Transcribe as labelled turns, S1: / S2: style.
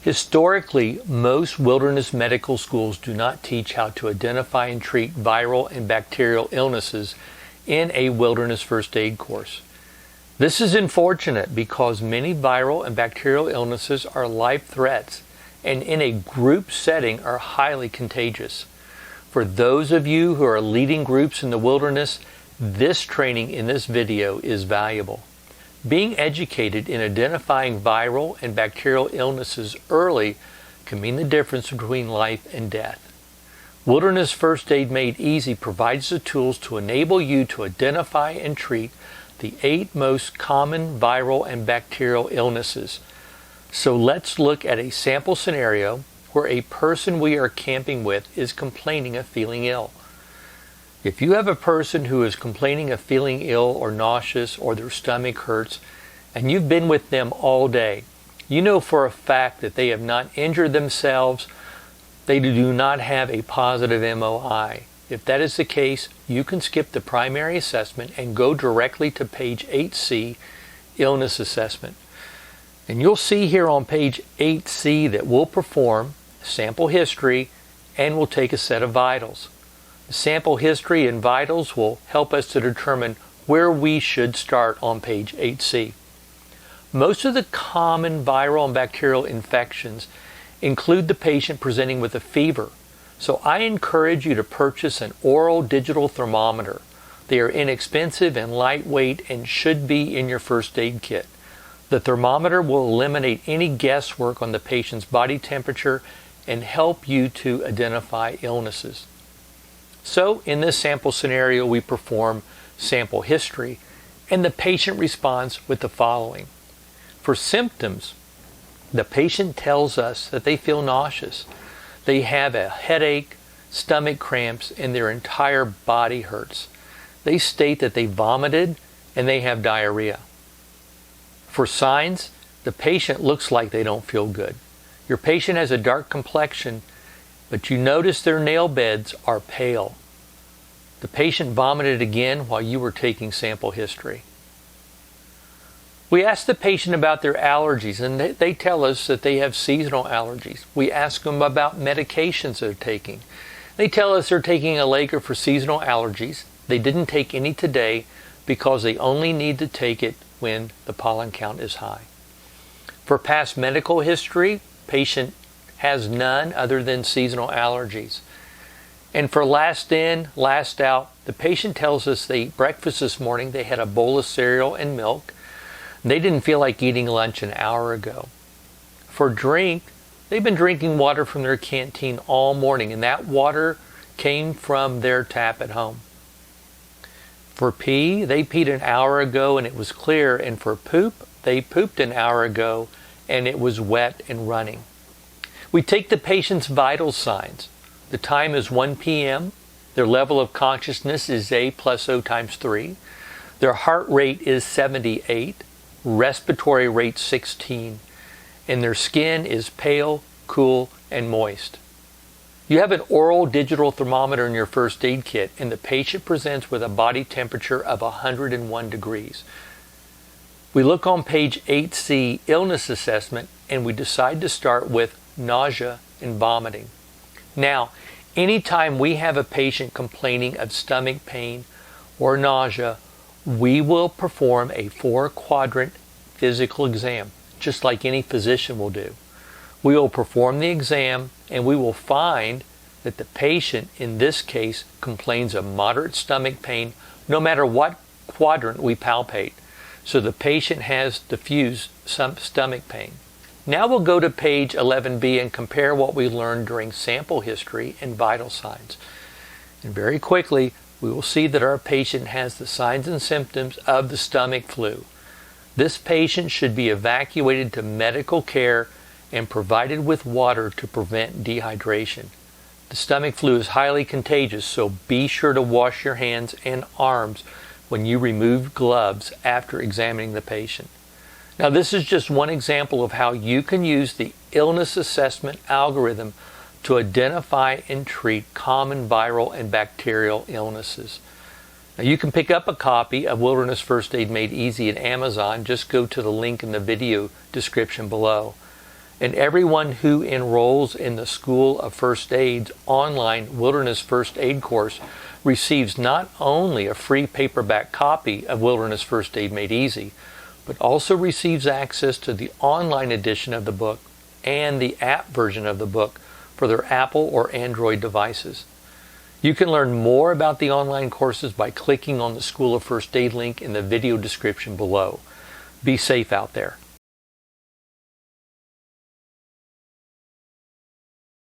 S1: Historically, most wilderness medical schools do not teach how to identify and treat viral and bacterial illnesses in a wilderness first aid course. This is unfortunate because many viral and bacterial illnesses are life threats and in a group setting are highly contagious. For those of you who are leading groups in the wilderness, this training in this video is valuable. Being educated in identifying viral and bacterial illnesses early can mean the difference between life and death. Wilderness First Aid Made Easy provides the tools to enable you to identify and treat the 8 most common viral and bacterial illnesses. So let's look at a sample scenario where a person we are camping with is complaining of feeling ill. If you have a person who is complaining of feeling ill or nauseous or their stomach hurts, and you've been with them all day, you know for a fact that they have not injured themselves, they do not have a positive MOI. If that is the case, you can skip the primary assessment and go directly to page 8C, Illness Assessment. And you'll see here on page 8C that we'll perform sample history and we'll take a set of vitals. The sample history and vitals will help us to determine where we should start on page 8C. Most of the common viral and bacterial infections include the patient presenting with a fever. So I encourage you to purchase an oral digital thermometer. They are inexpensive and lightweight and should be in your first aid kit. The thermometer will eliminate any guesswork on the patient's body temperature and help you to identify illnesses. So in this sample scenario, we perform sample history, and the patient responds with the following. For symptoms, the patient tells us that they feel nauseous. They have a headache, stomach cramps, and their entire body hurts. They state that they vomited and they have diarrhea. For signs, the patient looks like they don't feel good. Your patient has a dark complexion, but you notice their nail beds are pale. The patient vomited again while you were taking sample history. We ask the patient about their allergies, and they tell us that they have seasonal allergies. We ask them about medications they're taking. They tell us they're taking a Laker for seasonal allergies. They didn't take any today because they only need to take it when the pollen count is high. For past medical history, patient has none other than seasonal allergies. And for last in, last out, the patient tells us they ate breakfast this morning, they had a bowl of cereal and milk. They didn't feel like eating lunch an hour ago. For drink, they've been drinking water from their canteen all morning, and that water came from their tap at home. For pee, they peed an hour ago and it was clear, and for poop, they pooped an hour ago and it was wet and running. We take the patient's vital signs. The time is 1 p.m. Their level of consciousness is A plus O times 3. Their heart rate is 78. Respiratory rate 16. And their skin is pale, cool, and moist. You have an oral digital thermometer in your first aid kit, and the patient presents with a body temperature of 101 degrees. We look on page 8C, Illness Assessment, and we decide to start with nausea and vomiting. Now, anytime we have a patient complaining of stomach pain or nausea, we will perform a 4-quadrant physical exam, just like any physician will do. We will perform the exam and we will find that the patient, in this case, complains of moderate stomach pain no matter what quadrant we palpate. So the patient has diffuse stomach pain. Now we'll go to page 11B and compare what we learned during sample history and vital signs. And very quickly, we will see that our patient has the signs and symptoms of the stomach flu. This patient should be evacuated to medical care and provided with water to prevent dehydration. The stomach flu is highly contagious, so be sure to wash your hands and arms when you remove gloves after examining the patient. Now, this is just one example of how you can use the illness assessment algorithm to identify and treat common viral and bacterial illnesses. Now, you can pick up a copy of Wilderness First Aid Made Easy at Amazon. Just go to the link in the video description below. and everyone who enrolls in the School of First Aid's online Wilderness First Aid course receives not only a free paperback copy of Wilderness First Aid Made Easy, but also receives access to the online edition of the book and the app version of the book for their Apple or Android devices. You can learn more about the online courses by clicking on the School of First Aid link in the video description below. Be safe out there.